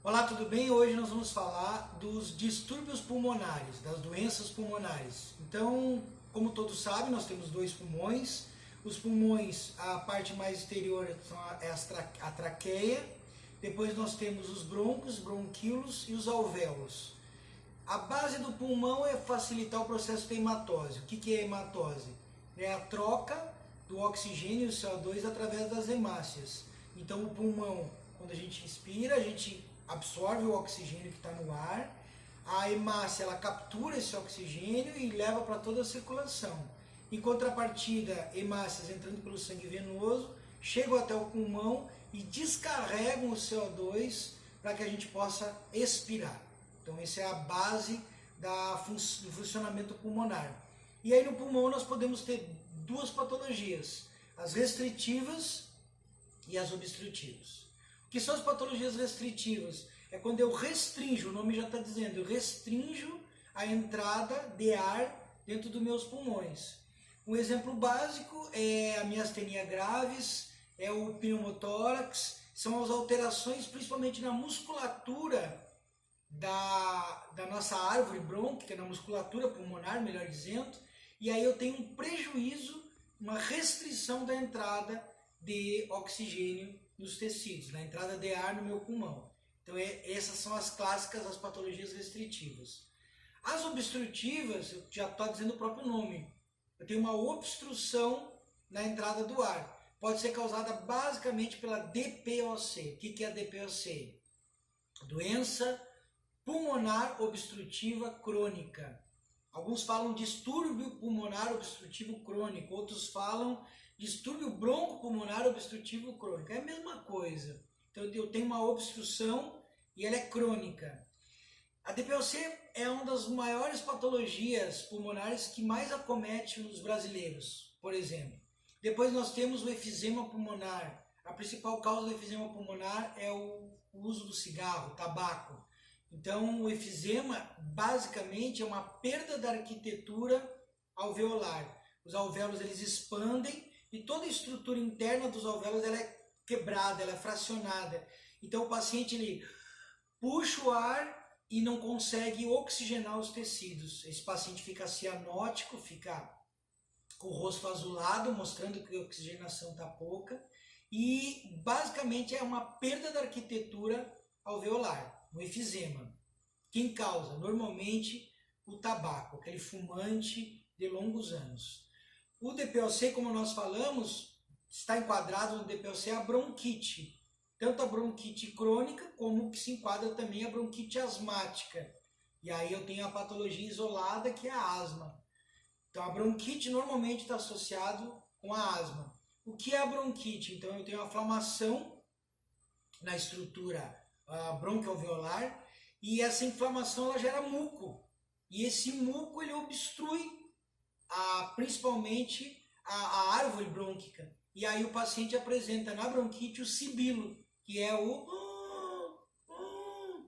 Olá, tudo bem? Hoje nós vamos falar dos distúrbios pulmonares, das doenças pulmonares. Então, como todos sabem, nós temos dois pulmões. Os pulmões, a parte mais exterior é a traqueia. Depois nós temos os brônquios, bronquíolos e os alvéolos. A base do pulmão é facilitar o processo de hematose. O que é hematose? É a troca do oxigênio e o CO2 através das hemácias. Então o pulmão, quando a gente inspira, a gente absorve o oxigênio que está no ar, a hemácia ela captura esse oxigênio e leva para toda a circulação. Em contrapartida, hemácias entrando pelo sangue venoso, chegam até o pulmão e descarregam o CO2 para que a gente possa expirar. Então essa é a base do funcionamento pulmonar. E aí no pulmão nós podemos ter duas patologias, as restritivas e as obstrutivas. O que são as patologias restritivas? É quando eu restringo, o nome já está dizendo, eu restringo a entrada de ar dentro dos meus pulmões. Um exemplo básico é a miastenia graves, é o pneumotórax, são as alterações principalmente na musculatura da nossa árvore brônquica, na musculatura pulmonar, melhor dizendo, e aí eu tenho um prejuízo, uma restrição da entrada de oxigênio nos tecidos, na entrada de ar no meu pulmão. Então essas são as clássicas, as patologias restritivas. As obstrutivas, eu já estou dizendo o próprio nome, eu tenho uma obstrução na entrada do ar. Pode ser causada basicamente pela DPOC. O que é a DPOC? Doença pulmonar obstrutiva crônica. Alguns falam distúrbio pulmonar obstrutivo crônico, outros falam distúrbio broncopulmonar obstrutivo crônico. É a mesma coisa. Então eu tenho uma obstrução e ela é crônica. A DPOC é uma das maiores patologias pulmonares que mais acomete os brasileiros, por exemplo. Depois nós temos o efizema pulmonar. A principal causa do efizema pulmonar é o uso do cigarro, tabaco. Então, o efizema, basicamente, é uma perda da arquitetura alveolar. Os alvéolos, eles expandem e toda a estrutura interna dos alvéolos ela é quebrada, ela é fracionada. Então, o paciente ele puxa o ar e não consegue oxigenar os tecidos. Esse paciente fica cianótico, fica com o rosto azulado, mostrando que a oxigenação está pouca. E, basicamente, é uma perda da arquitetura alveolar. O efizema. Quem causa? Normalmente o tabaco, aquele fumante de longos anos. O DPOC, como nós falamos, está enquadrado no DPOC a bronquite. Tanto a bronquite crônica, como que se enquadra também a bronquite asmática. E aí eu tenho a patologia isolada, que é a asma. Então a bronquite normalmente está associado com a asma. O que é a bronquite? Então eu tenho a inflamação na estrutura bronquioalveolar e essa inflamação ela gera muco e esse muco ele obstrui principalmente a árvore brônquica e aí o paciente apresenta na bronquite o sibilo, que é o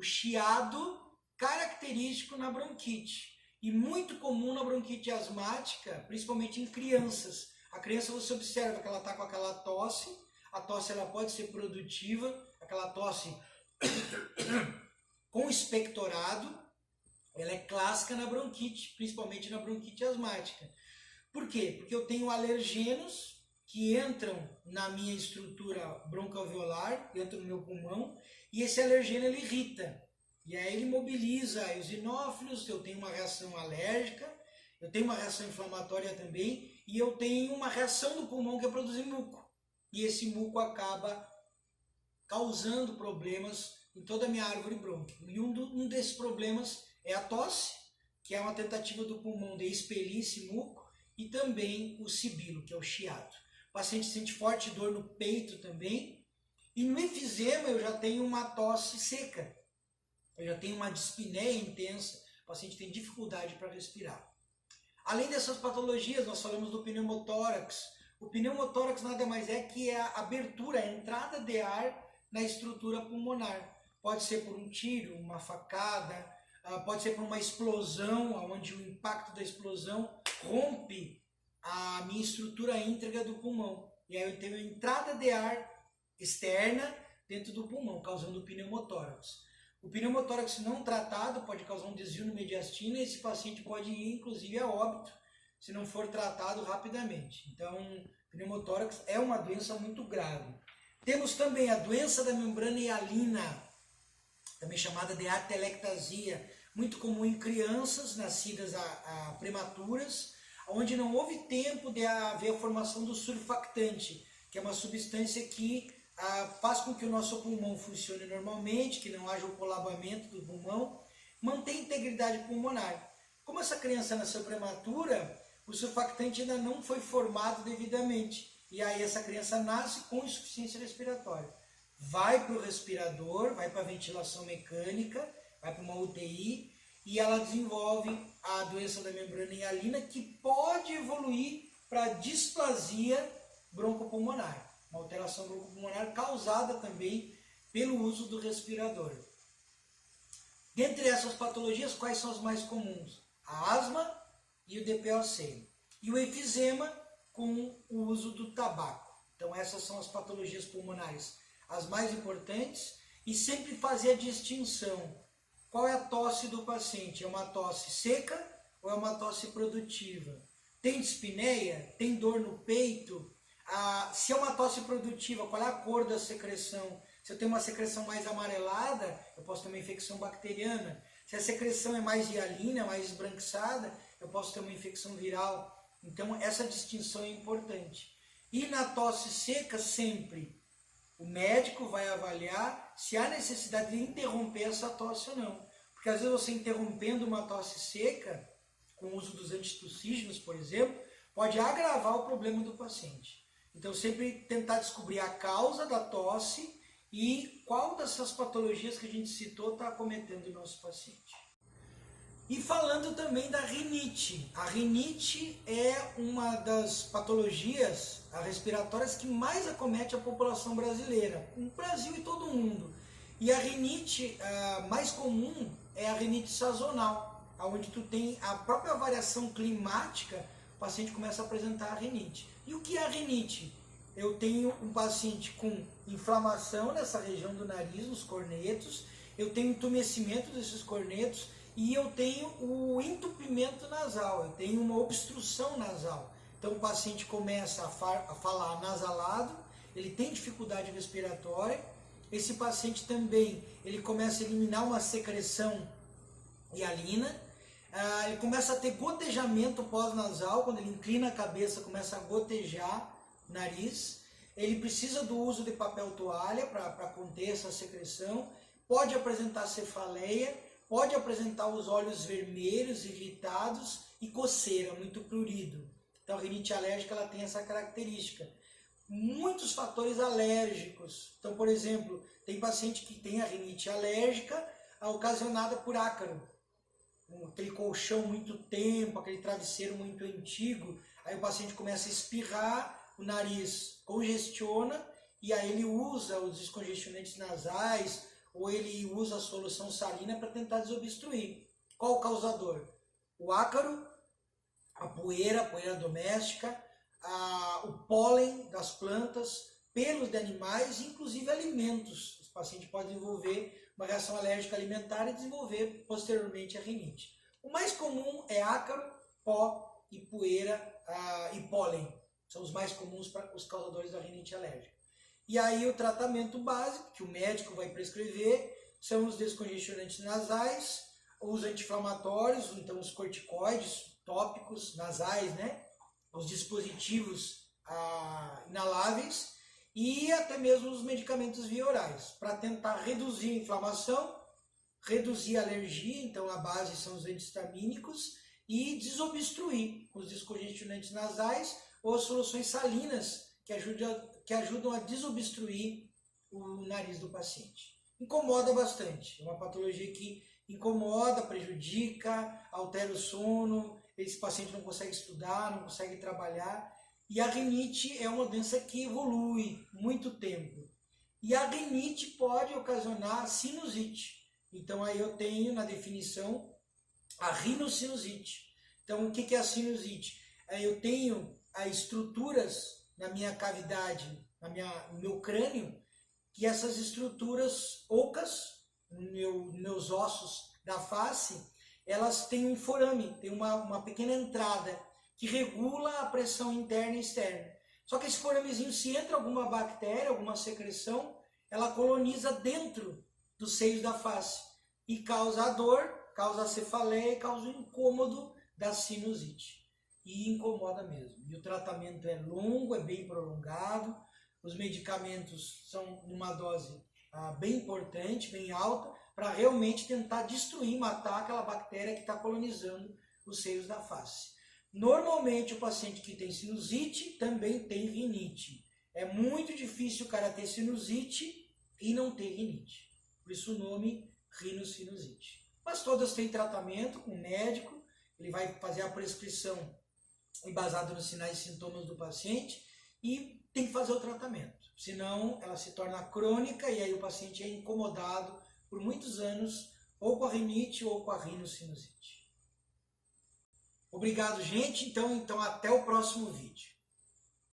chiado característico na bronquite e muito comum na bronquite asmática, principalmente em crianças. A criança você observa que ela está com aquela tosse, a tosse ela pode ser produtiva, aquela tosse com expectorado, ela é clássica na bronquite, principalmente na bronquite asmática. Por quê? Porque eu tenho alergenos que entram na minha estrutura broncoalveolar, entram no meu pulmão, e esse alergeno ele irrita. E aí ele mobiliza os eosinófilos, eu tenho uma reação alérgica, eu tenho uma reação inflamatória também, e eu tenho uma reação do pulmão que é produzir muco. E esse muco acaba causando problemas em toda a minha árvore brônquica. E um desses problemas é a tosse, que é uma tentativa do pulmão de expelir esse muco, e também o sibilo, que é o chiado. O paciente sente forte dor no peito também, e no efizema eu já tenho uma tosse seca, eu já tenho uma dispneia intensa, o paciente tem dificuldade para respirar. Além dessas patologias, nós falamos do pneumotórax. O pneumotórax nada mais é que a abertura, a entrada de ar na estrutura pulmonar. Pode ser por um tiro, uma facada, pode ser por uma explosão, onde o impacto da explosão rompe a minha estrutura íntegra do pulmão. E aí eu tenho a entrada de ar externa dentro do pulmão, causando pneumotórax. O pneumotórax não tratado pode causar um desvio no mediastino e esse paciente pode ir, inclusive, a óbito se não for tratado rapidamente. Então, pneumotórax é uma doença muito grave. Temos também a doença da membrana hialina, também chamada de atelectasia, muito comum em crianças nascidas prematuras, onde não houve tempo de haver a formação do surfactante, que é uma substância que faz com que o nosso pulmão funcione normalmente, que não haja o colabamento do pulmão, mantém a integridade pulmonar. Como essa criança nasceu prematura, o surfactante ainda não foi formado devidamente, e aí essa criança nasce com insuficiência respiratória. Vai para o respirador, vai para a ventilação mecânica, vai para uma UTI, e ela desenvolve a doença da membrana hialina, que pode evoluir para displasia broncopulmonar, uma alteração broncopulmonar causada também pelo uso do respirador. Dentre essas patologias, quais são as mais comuns? A asma e o DPOC. E o efizema com o uso do tabaco. Então essas são as patologias pulmonares as mais importantes, e sempre fazer a distinção. Qual é a tosse do paciente? É uma tosse seca ou é uma tosse produtiva? Tem dispneia? Tem dor no peito? Se é uma tosse produtiva, qual é a cor da secreção? Se eu tenho uma secreção mais amarelada, eu posso ter uma infecção bacteriana. Se a secreção é mais hialina, mais esbranquiçada, eu posso ter uma infecção viral. Então essa distinção é importante. E na tosse seca, sempre o médico vai avaliar se há necessidade de interromper essa tosse ou não. Porque às vezes você interrompendo uma tosse seca, com o uso dos antitussígenos, por exemplo, pode agravar o problema do paciente. Então sempre tentar descobrir a causa da tosse e qual dessas patologias que a gente citou está acometendo o nosso paciente. E falando também da rinite. A rinite é uma das patologias respiratórias que mais acomete a população brasileira, no Brasil e todo o mundo. E a rinite mais comum é a rinite sazonal, onde tu tem a própria variação climática, o paciente começa a apresentar a rinite. E o que é a rinite? Eu tenho um paciente com inflamação nessa região do nariz, nos cornetos, eu tenho entumecimento desses cornetos, e eu tenho o entupimento nasal, eu tenho uma obstrução nasal. Então o paciente começa a falar nasalado, ele tem dificuldade respiratória, esse paciente também ele começa a eliminar uma secreção hialina, ele começa a ter gotejamento pós-nasal, quando ele inclina a cabeça começa a gotejar o nariz, ele precisa do uso de papel toalha para conter essa secreção, pode apresentar cefaleia, pode apresentar os olhos vermelhos, irritados e coceira, muito prurido. Então a rinite alérgica ela tem essa característica. Muitos fatores alérgicos. Então, por exemplo, tem paciente que tem a rinite alérgica ocasionada por ácaro. Aquele colchão muito tempo, aquele travesseiro muito antigo, aí o paciente começa a espirrar, o nariz congestiona e aí ele usa os descongestionantes nasais, ou ele usa a solução salina para tentar desobstruir. Qual o causador? O ácaro, a poeira doméstica, o pólen das plantas, pelos de animais, inclusive alimentos. Os pacientes podem desenvolver uma reação alérgica alimentar e desenvolver posteriormente a rinite. O mais comum é ácaro, pó e poeira e pólen. São os mais comuns para os causadores da rinite alérgica. E aí o tratamento básico que o médico vai prescrever são os descongestionantes nasais, os anti-inflamatórios, então os corticoides tópicos nasais, né? Os dispositivos inaláveis e até mesmo os medicamentos via orais, para tentar reduzir a inflamação, reduzir a alergia, então a base são os antihistamínicos, e desobstruir os descongestionantes nasais ou as soluções salinas que ajudam a desobstruir o nariz do paciente. Incomoda bastante, é uma patologia que incomoda, prejudica, altera o sono, esse paciente não consegue estudar, não consegue trabalhar, e a rinite é uma doença que evolui muito tempo. E a rinite pode ocasionar sinusite. Então aí eu tenho na definição a rinocinusite. Então o que é a sinusite? Eu tenho estruturas na minha cavidade, no meu crânio, que essas estruturas ocas, meus ossos da face, elas têm um forame, tem uma pequena entrada que regula a pressão interna e externa. Só que esse foramezinho, se entra alguma bactéria, alguma secreção, ela coloniza dentro dos seios da face e causa a dor, causa a cefaleia e causa o incômodo da sinusite. E incomoda mesmo. E o tratamento é longo, é bem prolongado, os medicamentos são numa dose bem importante, bem alta, para realmente tentar destruir, matar aquela bactéria que está colonizando os seios da face. Normalmente o paciente que tem sinusite também tem rinite. É muito difícil o cara ter sinusite e não ter rinite. Por isso o nome rinocinusite. Mas todas têm tratamento com o médico, ele vai fazer a prescrição embasado nos sinais e sintomas do paciente e tem que fazer o tratamento. Senão ela se torna crônica e aí o paciente é incomodado por muitos anos ou com a rinite ou com a rinocinusite. Obrigado, gente. Então até o próximo vídeo.